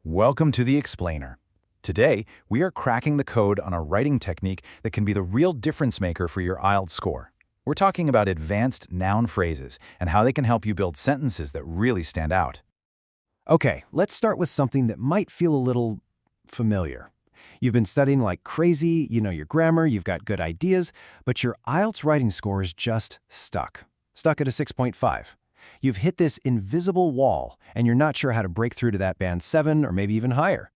Welcome to the Explainer. Today, we are cracking the code on a writing technique that can be the real difference maker for your IELTS score. We're talking about advanced noun phrases and how they can help you build sentences that really stand out. Okay, let's start with something that might feel a little familiar. You've been studying like crazy, you know your grammar, you've got good ideas, but your IELTS writing score is just stuck at a 6.5. You've hit this invisible wall, and you're not sure how to break through to that band 7 or maybe even higher.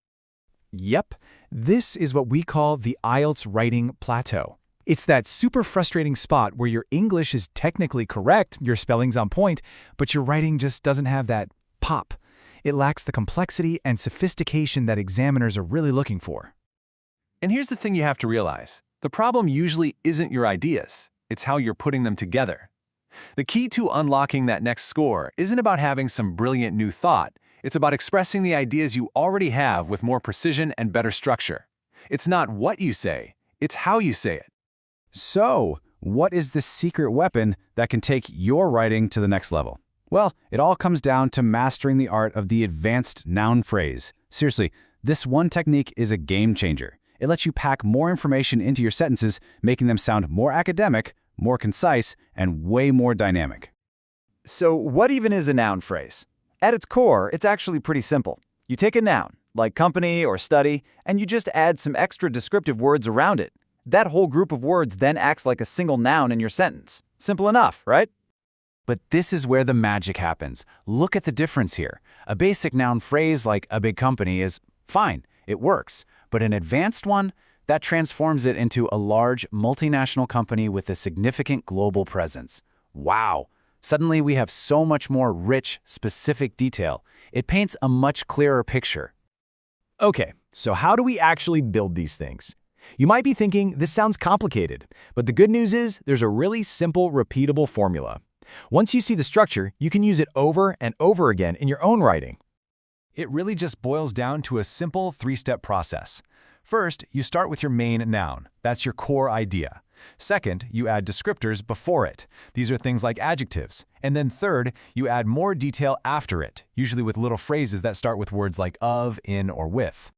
Yep, this is what we call the IELTS writing plateau. It's that super frustrating spot where your English is technically correct, your spelling's on point, but your writing just doesn't have that pop. It lacks the complexity and sophistication that examiners are really looking for. And here's the thing you have to realize. The problem usually isn't your ideas. It's how you're putting them together. The key to unlocking that next score isn't about having some brilliant new thought. It's about expressing the ideas you already have with more precision and better structure. It's not what you say, it's how you say it. So, what is the secret weapon that can take your writing to the next level? Well, it all comes down to mastering the art of the advanced noun phrase. Seriously, this one technique is a game changer. It lets you pack more information into your sentences, making them sound more academic, more concise, and way more dynamic. So what even is a noun phrase? At its core, it's actually pretty simple. You take a noun, like company or study, and you just add some extra descriptive words around it. That whole group of words then acts like a single noun in your sentence. Simple enough, right? But this is where the magic happens. Look at the difference here. A basic noun phrase like a big company is fine, it works. But an advanced one, that transforms it into a large, multinational company with a significant global presence. Wow! Suddenly we have so much more rich, specific detail. It paints a much clearer picture. Okay, so how do we actually build these things? You might be thinking this sounds complicated, but the good news is there's a really simple, repeatable formula. Once you see the structure, you can use it over and over again in your own writing. It really just boils down to a simple three-step process. First, you start with your main noun. That's your core idea. Second, you add descriptors before it. These are things like adjectives. And then third, you add more detail after it, usually with little phrases that start with words like of, in, or with.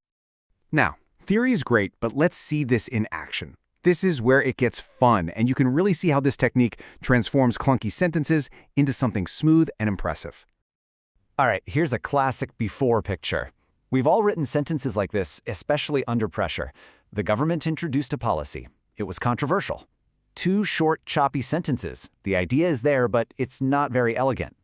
Now, theory is great, but let's see this in action. This is where it gets fun, and you can really see how this technique transforms clunky sentences into something smooth and impressive. All right, here's a classic before picture. We've all written sentences like this, especially under pressure. The government introduced a policy. It was controversial. 2 short, choppy sentences. The idea is there, but it's not very elegant.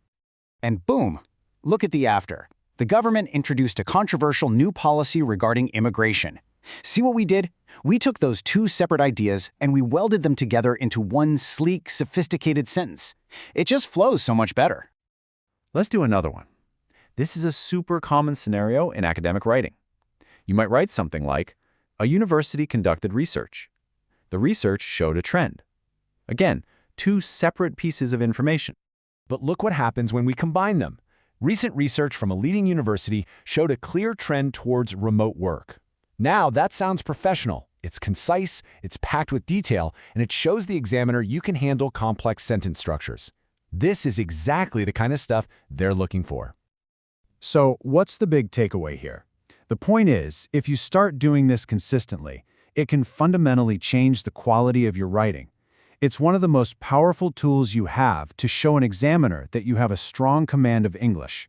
And boom, look at the after. The government introduced a controversial new policy regarding immigration. See what we did? We took those 2 separate ideas and we welded them together into one sleek, sophisticated sentence. It just flows so much better. Let's do another one. This is a super common scenario in academic writing. You might write something like, a university conducted research. The research showed a trend. Again, 2 separate pieces of information. But look what happens when we combine them. Recent research from a leading university showed a clear trend towards remote work. Now that sounds professional. It's concise, it's packed with detail, and it shows the examiner you can handle complex sentence structures. This is exactly the kind of stuff they're looking for. So what's the big takeaway here? The point is, if you start doing this consistently, it can fundamentally change the quality of your writing. It's one of the most powerful tools you have to show an examiner that you have a strong command of English.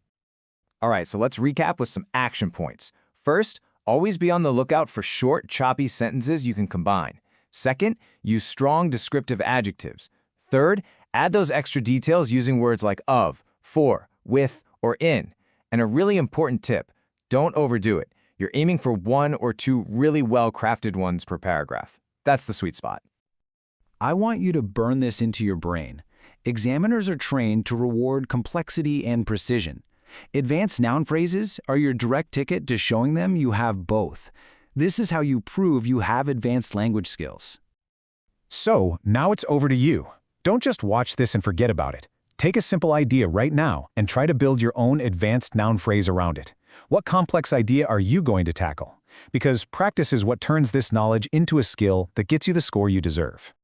All right, so let's recap with some action points. First, always be on the lookout for short, choppy sentences you can combine. Second, use strong descriptive adjectives. Third, add those extra details using words like of, for, with, or in. And a really important tip, don't overdo it. You're aiming for 1 or 2 really well-crafted ones per paragraph. That's the sweet spot. I want you to burn this into your brain. Examiners are trained to reward complexity and precision. Advanced noun phrases are your direct ticket to showing them you have both. This is how you prove you have advanced language skills. So, now it's over to you. Don't just watch this and forget about it. Take a simple idea right now and try to build your own advanced noun phrase around it. What complex idea are you going to tackle? Because practice is what turns this knowledge into a skill that gets you the score you deserve.